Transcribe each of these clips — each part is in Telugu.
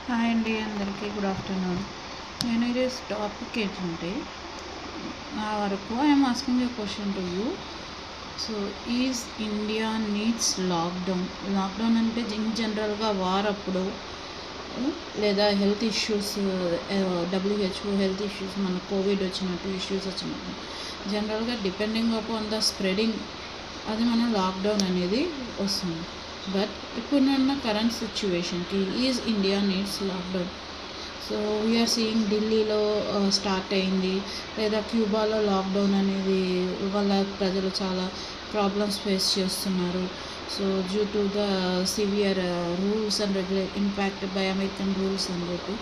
హాయ్ అండి, అందరికీ గుడ్ ఆఫ్టర్నూన్. నేను ఈరోజు టాపిక్ ఏంటంటే, నా వరకు I'm asking a question to you. So is India needs lockdown అంటే ఇన్ జనరల్గా వార్ అప్పుడు లేదా health issues, WHO health issues, మన కోవిడ్ వచ్చినట్టు ఇష్యూస్ వచ్చినట్టు జనరల్గా డిపెండింగ్ అపాన్ ద స్ప్రెడింగ్ అది మన లాక్డౌన్ అనేది వస్తుంది. బట్ ఇప్పుడున్న కరెంట్ సిచ్యువేషన్కి is India needs lockdown. So we are seeing ఢిల్లీలో స్టార్ట్ అయింది, లేదా క్యూబాలో లాక్డౌన్ అనేది వాళ్ళ ప్రజలు చాలా ప్రాబ్లమ్స్ ఫేస్ చేస్తున్నారు. So due to the severe rules and impact by American rules అని చెప్పి.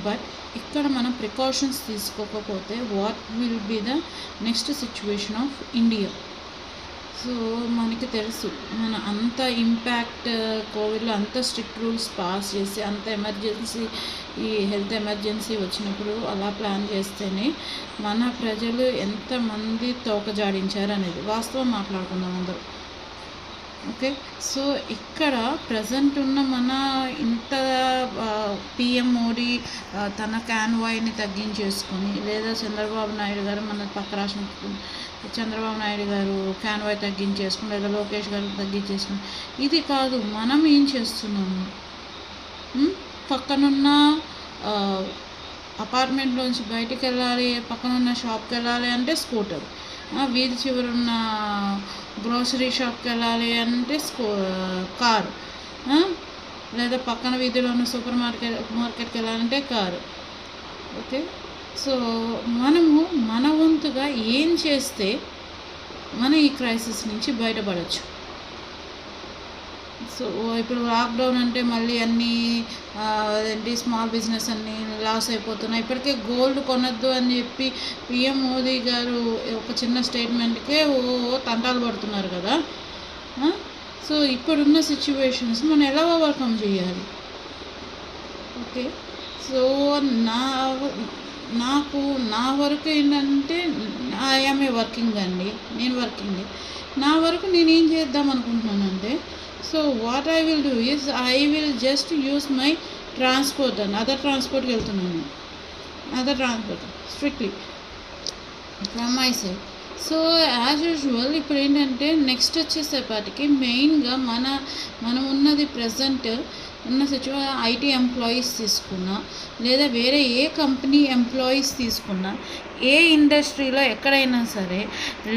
బట్ ఇక్కడ మనం ప్రికాషన్స్ తీసుకోకపోతే what will be the next situation of India? So మనకి తెలుసు, మన అంత ఇంపాక్ట్ కోవిడ్లో అంత స్ట్రిక్ట్ రూల్స్ పాస్ చేసి అంత ఎమర్జెన్సీ, ఈ హెల్త్ ఎమర్జెన్సీ వచ్చినప్పుడు అలా ప్లాన్ చేస్తేనే మన ప్రజలు ఎంతమంది తోకజాడించారు అనేది వాస్తవం మాట్లాడుకుందాం అందరూ. ఓకే, సో ఇక్కడ ప్రజెంట్ ఉన్న మన ఇంత పిఎం మోడీ తన కాన్వాయ్ని తగ్గించేసుకొని, లేదా చంద్రబాబు నాయుడు గారు మన పక్క రాష్ట్రం చంద్రబాబు నాయుడు గారు కాన్వాయ్ తగ్గించేసుకుని, లేదా లోకేష్ గారు తగ్గించేసుకుని, ఇది కాదు మనం ఏం చేస్తున్నాము. పక్కనున్న అపార్ట్మెంట్లోంచి బయటికి వెళ్ళాలి, పక్కనున్న షాప్కి వెళ్ళాలి అంటే స్కూటర్, వీధి చివరున్న గ్రోసరీ షాప్కి వెళ్ళాలి అంటే కారు, లేదా పక్కన వీధిలో ఉన్న సూపర్ మార్కెట్కి వెళ్ళాలంటే కారు. ఓకే, సో మనము మన వంతుగా ఏం చేస్తే మన ఈ క్రైసిస్ నుంచి బయటపడవచ్చు. సో ఇప్పుడు లాక్డౌన్ అంటే మళ్ళీ అన్నీ ఏంటి స్మాల్ బిజినెస్ అన్నీ లాస్ అయిపోతున్నాయి. ఇప్పటికే గోల్డ్ కొనొద్దు అని చెప్పి పిఎం మోదీ గారు ఒక చిన్న స్టేట్మెంట్కే తంటాలు పడుతున్నారు కదా. సో ఇప్పుడున్న సిచ్యువేషన్స్ మనం ఎలా ఓవర్కమ్ చేయాలి? ఓకే, సో నా వరకు ఏంటంటే, ఐఎమ్ ఏ వర్కింగ్ అండి, నేను వర్కింగ్. నా వరకు నేనేం చేద్దాం అనుకుంటున్నానంటే, so what I will do is I will just use my transport and other ట్రాన్స్పోర్ట్కి వెళ్తున్నాను, other transport strictly from my side. So as usual ఇప్పుడు ఏంటంటే నెక్స్ట్ వచ్చేసేపాటికి మెయిన్గా మనం ఉన్నది ప్రజెంట్ ఉన్న సిచ్యువేషన్, ఐటీ ఎంప్లాయీస్ తీసుకున్నా, లేదా వేరే ఏ కంపెనీ ఎంప్లాయీస్ తీసుకున్నా, ఏ ఇండస్ట్రీలో ఎక్కడైనా సరే,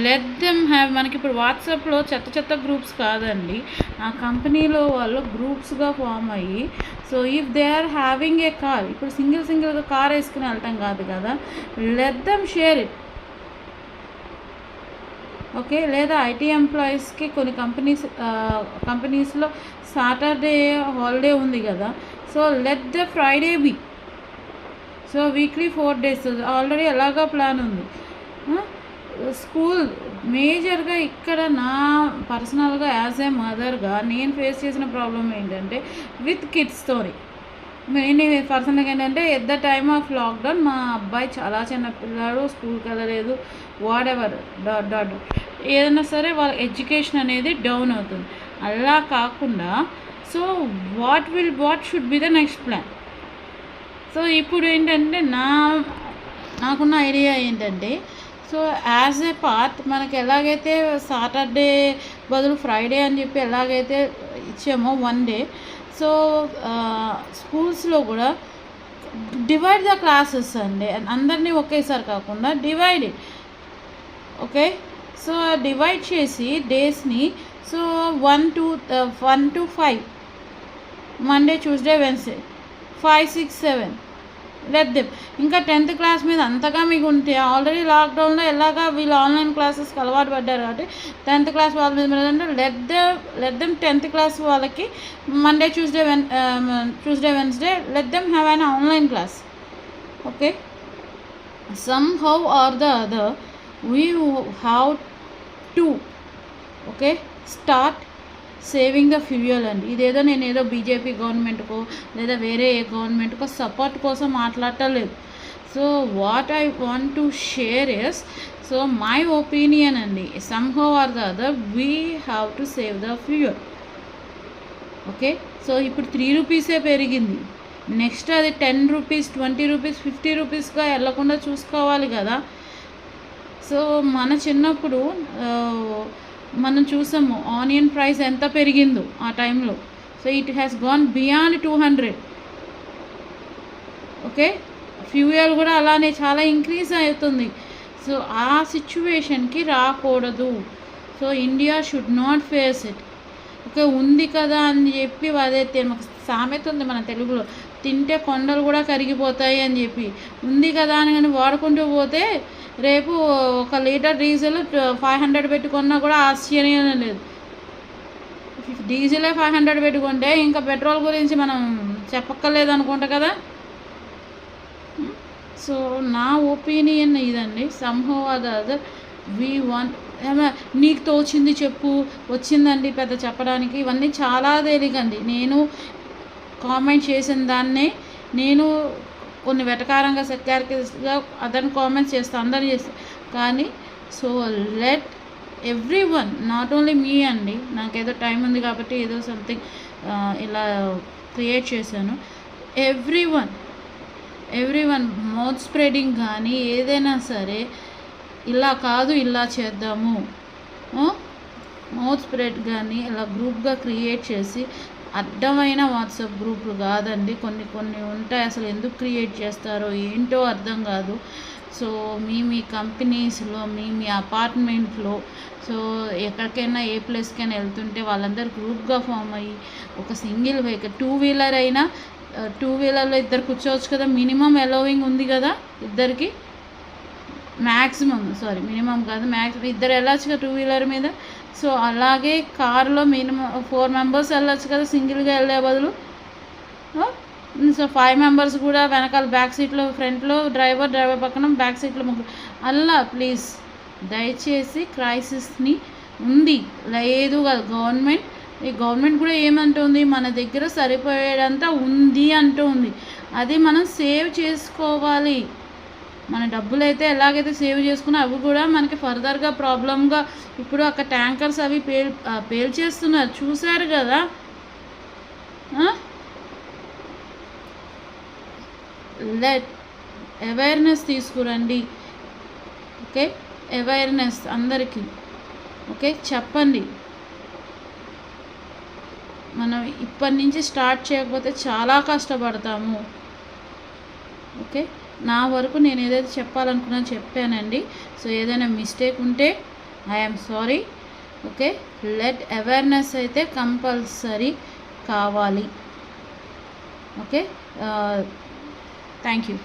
లెట్ దెమ్ హ్యావ్. మనకి ఇప్పుడు వాట్సాప్లో చెత్త గ్రూప్స్ కాదండి, ఆ కంపెనీలో వాళ్ళు గ్రూప్స్గా ఫామ్ అయ్యి, so if they are having a car, ఇప్పుడు సింగిల్గా కార్ వేసుకుని వెళ్ళటం కాదు కదా, let them share it. Okay, లేదా ఐటీ ఎంప్లాయీస్కి కొన్ని కంపెనీస్లో సాటర్డే హాలిడే ఉంది కదా, so let the Friday be. So weekly 4 days already ఎలాగా ప్లాన్ ఉంది. స్కూల్ మేజర్గా ఇక్కడ నా పర్సనల్గా యాజ్ ఏ మదర్గా నేను ఫేస్ చేసిన ప్రాబ్లం ఏంటంటే విత్ కిడ్స్తోని. నేను పర్సనల్గా ఏంటంటే at the time of lockdown మా అబ్బాయి చాలా చిన్న పిల్లాడు, స్కూల్కి వెళ్ళలేదు, వాటెవర్ డాట్ ఏదైనా సరే వాళ్ళ ఎడ్యుకేషన్ అనేది డౌన్ అవుతుంది. అలా కాకుండా so what should be the next plan? So ఇప్పుడు ఏంటంటే నాకున్న ఐడియా ఏంటంటే, సో యాజ్ ఏ పార్ట్ మనకి ఎలాగైతే సాటర్డే బదులు ఫ్రైడే అని చెప్పి ఎలాగైతే ఇచ్చామో 1 day, సో స్కూల్స్లో కూడా డివైడ్ ద క్లాసెస్ అండి, అందరినీ ఒకేసారి కాకుండా డివైడ్. ఓకే, సో డివైడ్ చేసి డేస్ని, so 1 to 5 Monday, Tuesday, Wednesday, 5, 6, 7 let them. ఇంకా 10th క్లాస్ మీద అంతగా మీకు ఉంటే, ఆల్రెడీ లాక్డౌన్లో ఎలాగా వీళ్ళు ఆన్లైన్ క్లాసెస్కి అలవాటు పడ్డారు కాబట్టి 10th క్లాస్ వాళ్ళ మీద అంటే లెట్ దెమ్ 10th క్లాస్ వాళ్ళకి Monday, Tuesday, Wednesday let them have an online class. Okay, somehow or the other we have to start saving the fuel అండి. ఇదేదో నేనేదో బీజేపీ గవర్నమెంట్కో లేదా వేరే ఏ గవర్నమెంట్కో సపోర్ట్ కోసం మాట్లాడటలేదు. So what I want to share is, so my opinion అండి, somehow or the other we have to save the fuel. Okay, so ఇప్పుడు 3 రూపీసే పెరిగింది, నెక్స్ట్ అది 10 రూపీస్, 20 రూపీస్, 50 రూపీస్గా వెళ్ళకుండా చూసుకోవాలి కదా. సో మన చిన్నప్పుడు మనం చూసాము ఆనియన్ ప్రైస్ ఎంత పెరిగిందో ఆ టైంలో. So it has gone beyond 200. Okay, fuel కూడా అలానే చాలా ఇంక్రీజ్ అవుతుంది. సో ఆ సిచ్యువేషన్కి రాకూడదు. So India should not face it. Okay, ఉంది కదా అని చెప్పి అదే ఒక సామెత ఉంది మన తెలుగులో, తింటే కొండలు కూడా కరిగిపోతాయి అని చెప్పి. ఉంది కదా అని కానీ వాడుకుంటూ పోతే రేపు 1 లీటర్ డీజిల్ 500 పెట్టుకున్నా కూడా ఆశ్చర్యం లేదు. డీజిలే 500 పెట్టుకుంటే ఇంకా పెట్రోల్ గురించి మనం చెప్పక్కర్లేదు అనుకుంటా కదా. సో నా ఒపీనియన్ ఇదండి. సమ్హౌ అదర్ వీ వాంట్, నీకు తోచింది చెప్పు, వచ్చిందండి పెద్ద చెప్పడానికి, ఇవన్నీ చాలా తేలికండి. నేను కామెంట్ చేసిన దాన్నే నేను కొన్ని వెటకారంగా సెక్యారిటీగా అతను కామెంట్స్ చేస్తాను, అందరూ చేస్తాను. కానీ so let every one, not only me అండి, నాకేదో టైం ఉంది కాబట్టి ఏదో సంథింగ్ ఇలా క్రియేట్ చేశాను. ఎవ్రీ వన్ మౌత్ స్ప్రెడింగ్ కానీ ఏదైనా సరే ఇలా కాదు ఇలా చేద్దాము, మౌత్ స్ప్రెడ్ కానీ ఇలా గ్రూప్గా క్రియేట్ చేసి, అడ్డమైన వాట్సాప్ గ్రూపులు కాదండి, కొన్ని ఉంటాయి అసలు ఎందుకు క్రియేట్ చేస్తారో ఏంటో అర్థం కాదు. సో మీ కంపెనీస్లో మీ అపార్ట్మెంట్లో, సో ఎక్కడికైనా ఏ ప్లేస్కైనా వెళ్తుంటే వాళ్ళందరూ గ్రూప్గా ఫామ్ అయ్యి ఒక సింగిల్ వెహికల్, 2 వీలర్ అయినా 2 వీలర్లో 2 కూర్చోవచ్చు కదా, మినిమం అలౌవింగ్ ఉంది కదా ఇద్దరికి, మినిమం కాదు మ్యాక్సిమం 2 వెళ్ళచ్చు కదా 2 వీలర్ మీద. సో అలాగే కార్లో మినిమం 4 మెంబర్స్ వెళ్ళచ్చు కదా సింగిల్గా వెళ్ళే బదులు. సో 5 మెంబర్స్ కూడా వెనకాల బ్యాక్ సీట్లో, ఫ్రంట్లో డ్రైవర్ పక్కన బ్యాక్ సీట్లో ముగ్గురు అలా. ప్లీజ్ దయచేసి క్రైసిస్ని ఉంది లేదు కదా గవర్నమెంట్ కూడా ఏమంటుంది, మన దగ్గర సరిపోయేదంతా ఉంది అంటుంది. అది మనం సేవ్ చేసుకోవాలి. మన డబ్బులు అయితే ఎలాగైతే సేవ్ చేసుకున్నా అవి కూడా మనకి ఫర్దర్గా ప్రాబ్లంగా, ఇప్పుడు అక్కడ ట్యాంకర్స్ అవి పేల్చేస్తున్నారు చూశారు కదా. అవేర్నెస్ తీసుకురండి. ఓకే, అవేర్నెస్ అందరికీ. ఓకే, చెప్పండి. మనం ఇప్పటి నుంచి స్టార్ట్ చేయకపోతే చాలా కష్టపడతాము. ఓకే, నా వరకు నేను ఏదైతే చెప్పాలనుకున్నా చెప్పానండి. సో ఏదైనా మిస్టేక్ ఉంటే I'm sorry. Okay, let awareness అయితే కంపల్సరీ కావాలి. Okay, thank you.